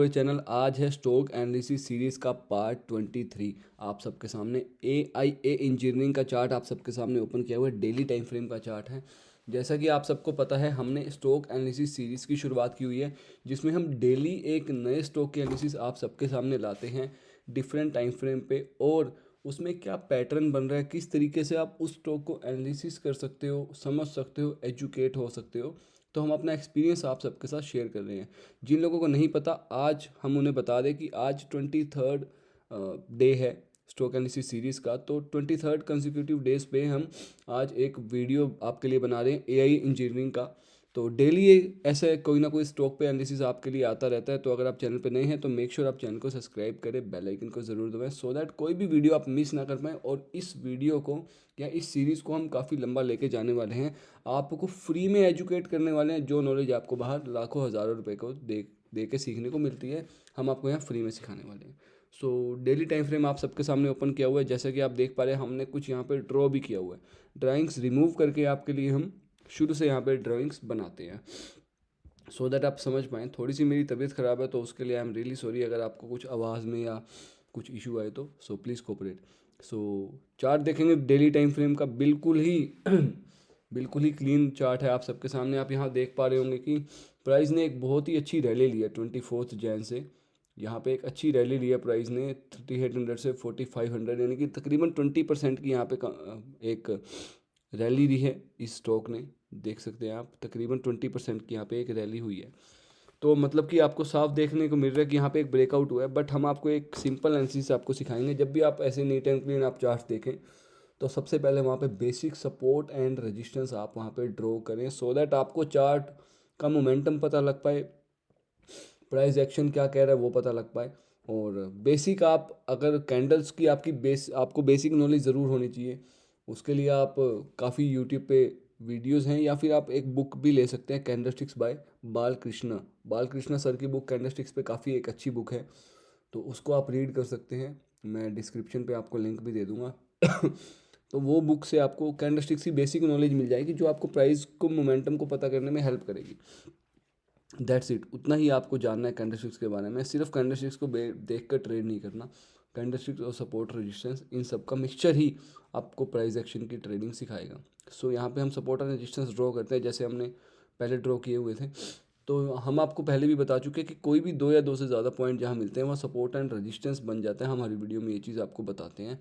पूरे चैनल आज है स्टॉक एनालिसिस सीरीज का पार्ट 23 आप सबके सामने AIA इंजीनियरिंग का चार्ट आप सबके सामने ओपन किया हुआ है। डेली टाइम फ्रेम का चार्ट है। जैसा कि आप सबको पता है, हमने स्टॉक एनालिसिस सीरीज की शुरुआत की हुई है, जिसमें हम डेली एक नए स्टॉक की एनालिसिस आप सबके सामने लाते हैं डिफरेंट टाइम फ्रेम पे, और उसमें क्या पैटर्न बन रहा है, किस तरीके से आप उस स्टॉक को एनालिसिस कर सकते हो, समझ सकते हो, एजुकेट हो सकते हो। तो हम अपना एक्सपीरियंस आप सबके साथ शेयर कर रहे हैं। जिन लोगों को नहीं पता, आज हम उन्हें बता दें कि आज 23rd डे है स्टॉक एनालिसिस सीरीज़ का। तो 23rd कंसेक्यूटिव डेज पे हम आज एक वीडियो आपके लिए बना रहे हैं AI इंजीनियरिंग का। तो डेली ऐसे कोई ना कोई स्टॉक पे एनालिसिस आपके लिए आता रहता है। तो अगर आप चैनल पे नए हैं तो मेक श्योर आप चैनल को सब्सक्राइब करें, बेल आइकन को ज़रूर दबाएं, सो दैट कोई भी वीडियो आप मिस ना कर पाएँ। और इस वीडियो को या इस सीरीज़ को हम काफ़ी लंबा लेके जाने वाले हैं, आपको फ्री में एजुकेट करने वाले हैं। जो नॉलेज आपको बाहर लाखों हज़ारों रुपए को दे के सीखने को मिलती है, हम आपको यहाँ फ्री में सिखाने वाले हैं। सो डेली टाइम फ्रेम आप सबके सामने ओपन किया हुआ है। जैसा कि आप देख पा रहे हैं, हमने कुछ यहाँ पे ड्रॉ भी किया हुआ है। ड्राइंग्स रिमूव करके आपके लिए हम शुरू से यहाँ पे ड्राइंग्स बनाते हैं, सो दैट आप समझ पाएँ। थोड़ी सी मेरी तबीयत ख़राब है, तो उसके लिए आई एम रियली सॉरी अगर आपको कुछ आवाज़ में या कुछ इशू आए तो। So please cooperate. So chart देखेंगे डेली टाइम फ्रेम का, बिल्कुल ही बिल्कुल ही क्लीन चार्ट है आप सबके सामने। आप यहाँ देख पा रहे होंगे कि प्राइस ने एक बहुत ही अच्छी रैली ली है 24 जैन से। यहाँ पे एक अच्छी रैली ली है प्राइस ने 3800 से 4500, यानी कि तकरीबन 20% की यहाँ पे एक रैली ली है इस स्टॉक ने। देख सकते हैं आप, तकरीबन 20% की यहाँ पे एक रैली हुई है। तो मतलब कि आपको साफ देखने को मिल रहा है कि यहाँ पे एक ब्रेकआउट हुआ है। बट हम आपको एक सिंपल एनालिसिस आपको सिखाएंगे। जब भी आप ऐसे नीट एंड क्लीन आप चार्ट देखें, तो सबसे पहले वहाँ पे बेसिक सपोर्ट एंड रेजिस्टेंस आप वहाँ पे ड्रॉ करें, सो दैट आपको चार्ट का मोमेंटम पता लग पाए, प्राइस एक्शन क्या कह रहा है वो पता लग पाए। और बेसिक आप अगर कैंडल्स की आपको बेसिक नॉलेज ज़रूर होनी चाहिए। उसके लिए आप काफ़ी यूट्यूब पे वीडियोस हैं, या फिर आप एक बुक भी ले सकते हैं, कैंडलस्टिक्स बाय बाल कृष्णा सर की बुक कैंडलस्टिक्स पे काफ़ी एक अच्छी बुक है, तो उसको आप रीड कर सकते हैं। मैं डिस्क्रिप्शन पे आपको लिंक भी दे दूँगा तो वो बुक से आपको कैंडलस्टिक्स की बेसिक नॉलेज मिल जाएगी, जो आपको प्राइस को मोमेंटम को पता करने में हेल्प करेगी। दैट्स इट, उतना ही आपको जानना है कैंडलस्टिक्स के बारे में। सिर्फ कैंडलस्टिक्स को देख कर ट्रेड नहीं करना। कैंडलस्टिक्स और सपोर्ट रेजिस्टेंस, इन सब का मिक्सचर ही आपको प्राइस एक्शन की ट्रेडिंग सिखाएगा। सो यहाँ पे हम सपोर्ट और रेजिस्टेंस ड्रॉ करते हैं, जैसे हमने पहले ड्रॉ किए हुए थे। तो हम आपको पहले भी बता चुके हैं कि कोई भी दो या दो से ज़्यादा पॉइंट जहाँ मिलते हैं वहाँ सपोर्ट एंड रेजिस्टेंस बन जाता है। हम हर वीडियो में ये चीज़ आपको बताते हैं,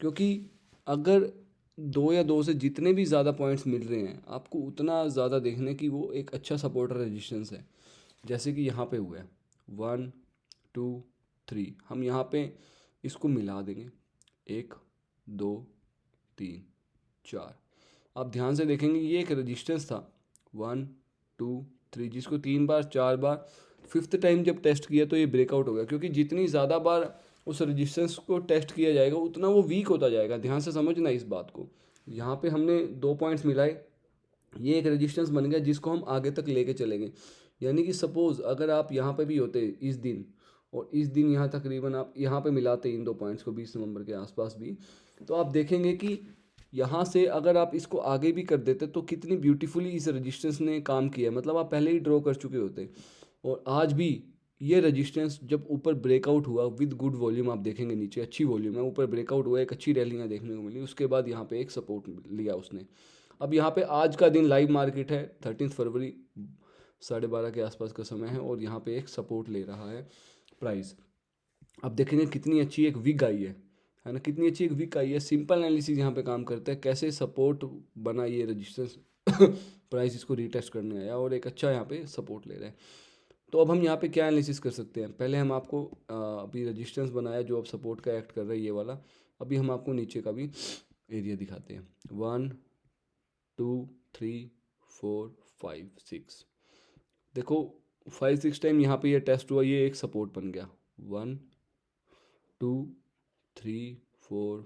क्योंकि अगर दो या दो से जितने भी ज़्यादा पॉइंट्स मिल रहे हैं, आपको उतना ज़्यादा देखने कि वो एक अच्छा सपोर्ट और रेजिस्टेंस है। जैसे कि यहाँ पे हुआ है 1 2 3, हम यहाँ पे इसको मिला देंगे 1 2 3 4। आप ध्यान से देखेंगे ये एक रेजिस्टेंस था 1 2 3, जिसको 3 बार 4 बार, फिफ्थ टाइम जब टेस्ट किया तो ये ब्रेकआउट हो गया। क्योंकि जितनी ज़्यादा बार उस रेजिस्टेंस को टेस्ट किया जाएगा, उतना वो वीक होता जाएगा। ध्यान से समझना इस बात को। यहाँ पे हमने 2 पॉइंट्स मिलाए, ये एक रेजिस्टेंस बन गया जिसको हम आगे तक लेके चलेंगे। यानी कि सपोज़ अगर आप यहाँ पे भी होते इस दिन, और इस दिन यहाँ तकरीबन आप यहाँ पे मिलाते इन 2 पॉइंट्स को 20 नवंबर के आसपास भी, तो आप देखेंगे कि यहाँ से अगर आप इसको आगे भी कर देते तो कितनी ब्यूटीफुली इस रेजिस्टेंस ने काम किया है। मतलब आप पहले ही ड्रॉ कर चुके होते। और आज भी ये रेजिस्टेंस जब ऊपर ब्रेकआउट हुआ विद गुड वॉल्यूम, आप देखेंगे नीचे अच्छी वॉल्यूम है, ऊपर ब्रेकआउट हुआ, एक अच्छी रैली यहाँ देखने को मिली, उसके बाद यहाँ पे एक सपोर्ट लिया उसने। अब यहाँ पे आज का दिन लाइव मार्केट है, 13 फरवरी 12:30 के आसपास का समय है, और यहाँ पे एक सपोर्ट ले रहा है प्राइस। अब देखेंगे कितनी अच्छी एक विग आई है ना, कितनी अच्छी एक विग आई है। सिंपल एनालिसिस यहाँ पे काम करता है, कैसे सपोर्ट बना ये रजिस्टेंस प्राइस इसको रीटेस्ट करने आया और एक अच्छा यहाँ पे सपोर्ट ले रहा है। तो अब हम यहाँ पे क्या एनालिसिस कर सकते हैं। पहले हम आपको अभी रजिस्टेंस बनाया जो अब सपोर्ट का एक्ट कर रहा है ये वाला। अभी हम आपको नीचे का भी एरिया दिखाते हैं। 1 2 3 4 5 6, देखो 5 6 टाइम यहाँ पे ये टेस्ट हुआ, ये एक सपोर्ट बन गया। 1 2 3 4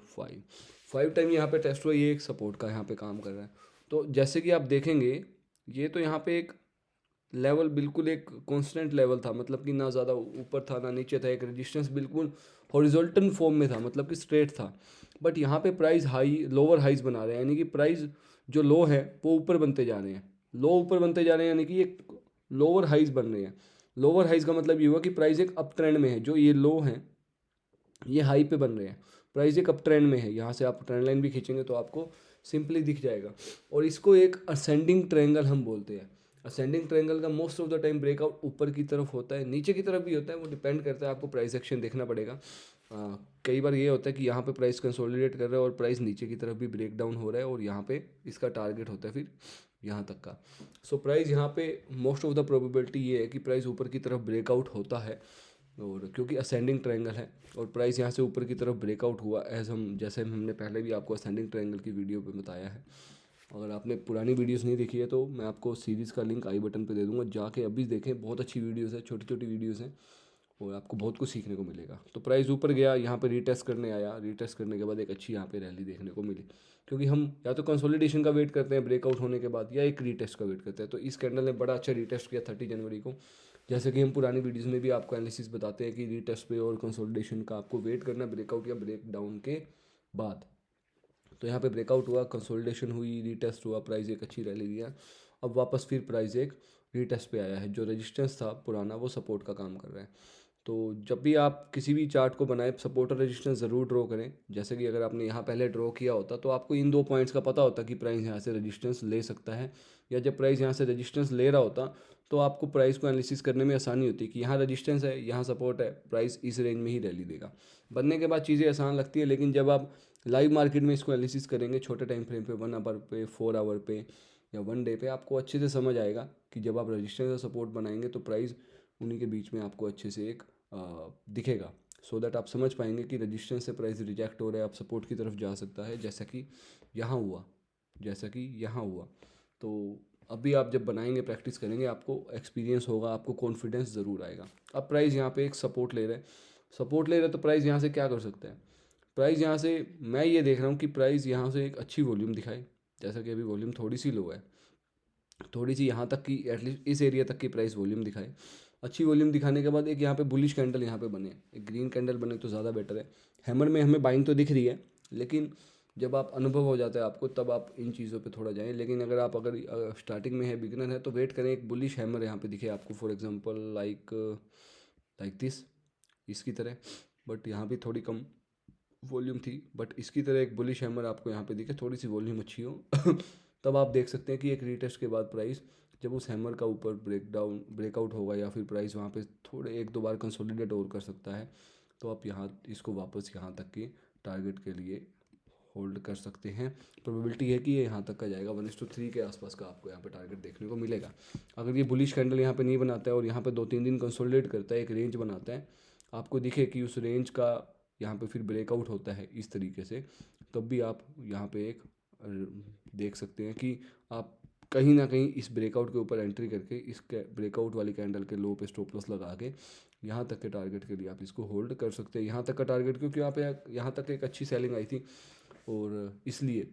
5 टाइम यहाँ पे टेस्ट हुआ, ये एक सपोर्ट का यहाँ पे काम कर रहा है। तो जैसे कि आप देखेंगे, ये तो यहाँ पे एक लेवल बिल्कुल एक कांस्टेंट लेवल था, मतलब कि ना ज़्यादा ऊपर था ना नीचे था, एक रेजिस्टेंस बिल्कुल हॉरिजॉन्टल फॉर्म में था, मतलब कि स्ट्रेट था। बट यहाँ पे प्राइस हाई लोअर हाइज बना रहे हैं, यानी कि प्राइस जो लो है वो ऊपर बनते जा रहे हैं, लो ऊपर बनते जा रहे हैं, यानी कि ये लोअर हाइज बन रहे हैं। लोअर हाइज का मतलब ये हुआ कि प्राइस एक अप ट्रेंड में है, जो ये लो हैं ये हाई पे बन रहे हैं, प्राइस एक अप ट्रेंड में है। यहाँ से आप ट्रेंड लाइन भी खींचेंगे तो आपको सिंपली दिख जाएगा। और इसको एक असेंडिंग ट्रायंगल हम बोलते हैं। असेंडिंग ट्रायंगल का most of the time breakout ऊपर की तरफ होता है, नीचे की तरफ भी होता है, वो डिपेंड करता है, आपको प्राइस एक्शन देखना पड़ेगा। कई बार ये होता है कि यहाँ पे प्राइस कंसोलिडेट कर रहा है और प्राइस नीचे की तरफ भी ब्रेक डाउन हो रहा है, और यहाँ पे इसका टारगेट होता है फिर यहाँ तक का। सो प्राइस यहाँ पे मोस्ट ऑफ द प्रोबेबिलिटी ये है कि प्राइस ऊपर की तरफ ब्रेकआउट होता है, और क्योंकि असेंडिंग ट्रायंगल है और प्राइस यहाँ से ऊपर की तरफ ब्रेकआउट हुआ, एज हम जैसे हमने पहले भी आपको असेंडिंग ट्रायंगल की वीडियो पे बताया है। अगर आपने पुरानी वीडियोस नहीं देखी है तो मैं आपको सीरीज़ का लिंक आई बटन पे दे दूंगा, जाके अभी देखें, बहुत अच्छी वीडियोस है, छोटी छोटी वीडियोस हैं, और आपको बहुत कुछ सीखने को मिलेगा। तो प्राइस ऊपर गया, यहाँ पे रीटेस्ट करने आया, रीटेस्ट करने के बाद एक अच्छी यहाँ पे रैली देखने को मिली, क्योंकि हम या तो कंसोलिडेशन का वेट करते हैं ब्रेकआउट होने के बाद, या एक रीटेस्ट का वेट करते हैं। तो इस कैंडल ने बड़ा अच्छा रीटेस्ट किया 30 जनवरी को, जैसे कि हम पुरानी वीडियोस में भी आपको एनालिसिस बताते हैं कि रीटेस्ट पे और कंसोलिडेशन का आपको वेट करना ब्रेकआउट या ब्रेक डाउन के बाद। तो यहाँ पे ब्रेकआउट हुआ, कंसोलिडेशन हुई, रीटेस्ट हुआ, प्राइस एक अच्छी रैली दिया। अब वापस फिर प्राइस एक रीटेस्ट पे आया है, जो रेजिस्टेंस था पुराना वो सपोर्ट का काम कर रहा है। तो जब भी आप किसी भी चार्ट को बनाए, सपोर्ट और रेजिस्टेंस ज़रूर ड्रॉ करें। जैसे कि अगर आपने यहाँ पहले ड्रॉ किया होता तो आपको इन 2 पॉइंट्स का पता होता कि प्राइस यहाँ से रेजिस्टेंस ले सकता है, या जब प्राइस यहाँ से रेजिस्टेंस ले रहा होता तो आपको प्राइस को एनालिसिस करने में आसानी होती कि यहाँ रेजिस्टेंस है, यहाँ सपोर्ट है, प्राइस इस रेंज में ही रैली देगा। बनने के बाद चीज़ें आसान लगती है, लेकिन जब आप लाइव मार्केट में इसको एनालिसिस करेंगे छोटे टाइम फ्रेम पे, 1 आवर पे, 4 आवर पे, या 1 डे पे, आपको अच्छे से समझ आएगा कि जब आप रजिस्टेंस और सपोर्ट बनाएंगे तो प्राइस उन्हीं के बीच में आपको अच्छे से एक दिखेगा, सो दैट आप समझ पाएंगे कि रजिस्टेंस से प्राइस रिजेक्ट हो रहा है, आप सपोर्ट की तरफ जा सकता है, जैसा कि यहाँ हुआ, जैसा कि यहाँ हुआ। तो अभी आप जब बनाएंगे, प्रैक्टिस करेंगे, आपको एक्सपीरियंस होगा, आपको कॉन्फिडेंस ज़रूर आएगा। अब प्राइस यहाँ पे एक सपोर्ट ले रहे हैं, सपोर्ट ले रहे हैं, तो प्राइस यहाँ से क्या कर सकते हैं? प्राइस यहाँ से मैं ये देख रहा हूँ कि प्राइस यहाँ से एक अच्छी वॉल्यूम दिखाए, जैसा कि अभी वॉल्यूम थोड़ी सी लो है, थोड़ी सी यहाँ तक की, एटलीस्ट इस एरिया तक की प्राइस वॉल्यूम दिखाए। अच्छी वॉल्यूम दिखाने के बाद एक यहाँ पे बुलिश कैंडल यहाँ पे बने, एक ग्रीन कैंडल बने तो ज़्यादा बेटर है। हैमर में हमें बाइंग तो दिख रही है, लेकिन जब आप अनुभव हो जाता है आपको, तब आप इन चीज़ों पे थोड़ा जाएं। लेकिन अगर स्टार्टिंग में है, बिगिनर है, तो वेट करें एक बुलिश हैमर यहाँ पे दिखे आपको, for example like like this, इसकी तरह, बट यहाँ भी थोड़ी कम वॉल्यूम थी, बट इसकी तरह एक बुलिश हैमर आपको यहाँ पे दिखे, थोड़ी सी वॉल्यूम अच्छी हो तब आप देख सकते हैं कि एक रीटेस्ट के बाद प्राइस जब उस हैमर का ऊपर ब्रेकआउट होगा, या फिर प्राइस वहाँ पे थोड़े 1-2 बार कंसोलिडेट और कर सकता है, तो आप यहाँ इसको वापस यहाँ तक के टारगेट के लिए होल्ड कर सकते हैं। प्रोबेबिलिटी है कि ये यहाँ तक का जाएगा, 1:3 के आसपास का आपको यहाँ पे टारगेट देखने को मिलेगा। अगर ये बुलिश कैंडल यहाँ पे नहीं बनाता है और यहाँ पे 2-3 दिन कंसोलिडेट करता है, एक रेंज बनाता है, आपको दिखे कि उस रेंज का यहाँ पे फिर ब्रेकआउट होता है इस तरीके से, तब भी आप यहाँ पे एक देख सकते हैं कि आप कहीं ना कहीं इस ब्रेकआउट के ऊपर एंट्री करके, इस ब्रेकआउट वाली कैंडल के लो पे स्टॉप लॉस लगा के यहाँ तक के टारगेट के लिए आप इसको होल्ड कर सकते हैं। यहाँ तक का टारगेट क्योंकि यहाँ तक एक अच्छी सेलिंग आई थी, और इसलिए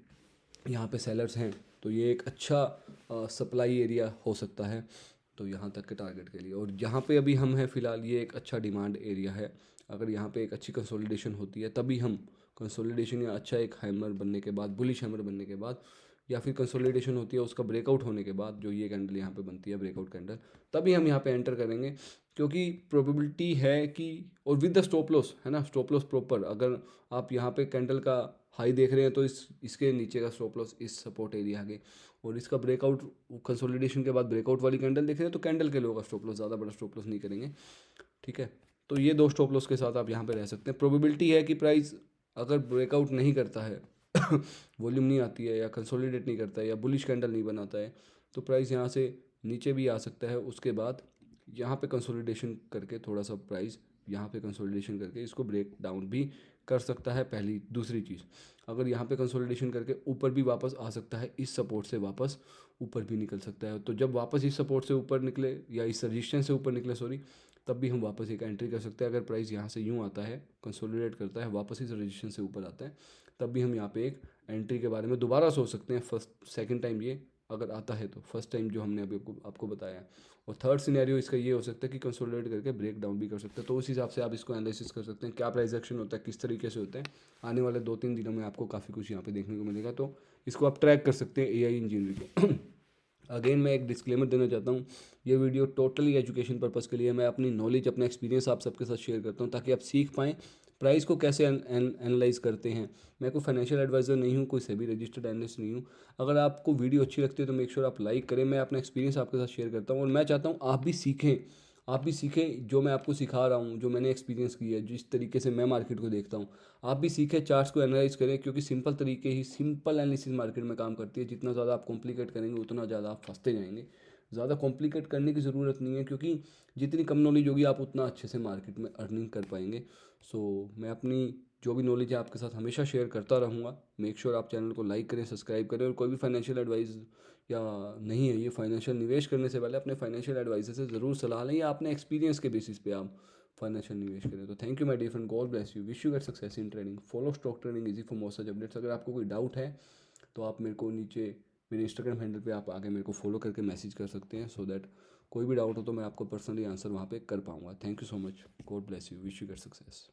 यहाँ पे सेलर्स हैं, तो ये एक अच्छा सप्लाई एरिया हो सकता है, तो यहाँ तक के टारगेट के लिए। और यहाँ पे अभी हम हैं फ़िलहाल, ये एक अच्छा डिमांड एरिया है। अगर यहाँ पे एक अच्छी कंसोलिडेशन होती है, तभी हम कंसोलिडेशन या अच्छा एक हैमर बनने के बाद, बुलिश हैमर बनने के बाद, या फिर कंसोलिडेशन होती है उसका ब्रेकआउट होने के बाद, जो ये कैंडल यहाँ पे बनती है ब्रेकआउट कैंडल, तभी हम यहाँ पे एंटर करेंगे। क्योंकि प्रोबेबिलिटी है कि, और विद द स्टॉप लॉस है ना, स्टॉप लॉस प्रॉपर, अगर आप यहाँ पे कैंडल का हाई देख रहे हैं तो इसके नीचे का स्टॉप लॉस इस सपोर्ट एरिया आगे, और इसका ब्रेकआउट कंसोलिडेशन के बाद ब्रेकआउट वाली कैंडल देख रहे हैं तो कैंडल के लो का स्टॉप लॉस, ज़्यादा बड़ा स्टॉप लॉस नहीं करेंगे, ठीक है। तो ये 2 स्टॉप लॉस के साथ आप यहाँ पे रह सकते हैं। प्रोबेबिलिटी है कि प्राइस अगर ब्रेकआउट नहीं करता है वॉल्यूम नहीं आती है, या कंसोलिडेट नहीं करता है, या बुलिश कैंडल नहीं बनाता है, तो प्राइस यहाँ से नीचे भी आ सकता है। उसके बाद यहाँ पे कंसोलिडेशन करके थोड़ा सा प्राइस यहाँ पे कंसोलिडेशन करके इसको ब्रेक डाउन भी कर सकता है। पहली दूसरी चीज़, अगर यहाँ पे कंसोलिडेशन करके ऊपर भी वापस आ सकता है, इस सपोर्ट से वापस ऊपर भी निकल सकता है। तो जब वापस इस सपोर्ट से ऊपर निकले, या इस रजिस्टेंस से ऊपर निकले सॉरी, तब भी हम वापस एक एंट्री कर सकते हैं। अगर प्राइस यहाँ से यूँ आता है, कंसोलिडेट करता है, वापस इस रजिस्टेंस से ऊपर आता है, तब भी हम यहाँ पे एक एंट्री के बारे में दोबारा सोच सकते हैं। सेकंड टाइम ये अगर आता है, तो फर्स्ट टाइम जो हमने अभी आपको बताया है। और थर्ड सिनेरियो इसका ये हो सकता है कि कंसोलिडेट करके ब्रेक डाउन भी कर सकते हैं। तो उस हिसाब से आप इसको एनालिसिस कर सकते हैं, क्या प्राइस एक्शन होता है, किस तरीके से होता है। आने वाले 2-3 दिनों में आपको काफ़ी कुछ यहाँ पे देखने को मिलेगा, तो इसको आप ट्रैक कर सकते हैं AI इंजीनियरिंग को। अगेन मैं एक डिस्क्लेमर देना चाहता हूँ, ये वीडियो टोटली एजुकेशन पर्पज़ के लिए, मैं अपनी नॉलेज अपना एक्सपीरियंस आप सबके साथ शेयर करता हूँ ताकि आप सीख पाएँ प्राइस को कैसे एनालाइज करते हैं। मैं कोई फाइनेंशियल एडवाइज़र नहीं हूँ, कोई सेबी रजिस्टर्ड एनालिस्ट नहीं हूँ। अगर आपको वीडियो अच्छी लगती है तो मेक श्योर आप लाइक करें। मैं अपना एक्सपीरियंस आपके साथ शेयर करता हूँ और मैं चाहता हूँ आप भी सीखें जो मैं आपको सिखा रहा हूँ, जो मैंने एक्सपीरियंस किया है, जिस तरीके से मैं मार्केट को देखता हूँ। आप भी सीखें, चार्ट्स को एनालाइज करें, क्योंकि सिंपल एनालिसिस मार्केट में काम करती है। जितना ज़्यादा आप कॉम्प्लिकेट करेंगे उतना ज़्यादा आप फंसते जाएंगे। ज़्यादा कॉम्प्लिकेट करने की ज़रूरत नहीं है, क्योंकि जितनी कम नॉलेज होगी आप उतना अच्छे से मार्केट में अर्निंग कर पाएंगे। मैं अपनी जो भी नॉलेज है आपके साथ हमेशा शेयर करता रहूँगा। मेक श्योर आप चैनल को लाइक करें, सब्सक्राइब करें, और कोई भी फाइनेंशियल एडवाइस या नहीं है ये फाइनेंशियल निवेश करने से पहले अपने फाइनेंशियल एडवाइजर से ज़रूर सलाह लें, या अपने एक्सपीरियंस के बेसिस पे आप फाइनेंशियल निवेश करें। तो thank you my dear friend, God bless you, wish you get success in trading, follow stock trading easy for more such updates. अगर आपको कोई डाउट है तो आप मेरे को नीचे मेरे इंस्टाग्राम हैंडल पे आप आगे मेरे को फॉलो करके मैसेज कर सकते हैं, सो दैट कोई भी डाउट हो तो मैं आपको पर्सनली आंसर वहाँ पे कर पाऊँगा। Thank you so much, God bless you, wish you get success.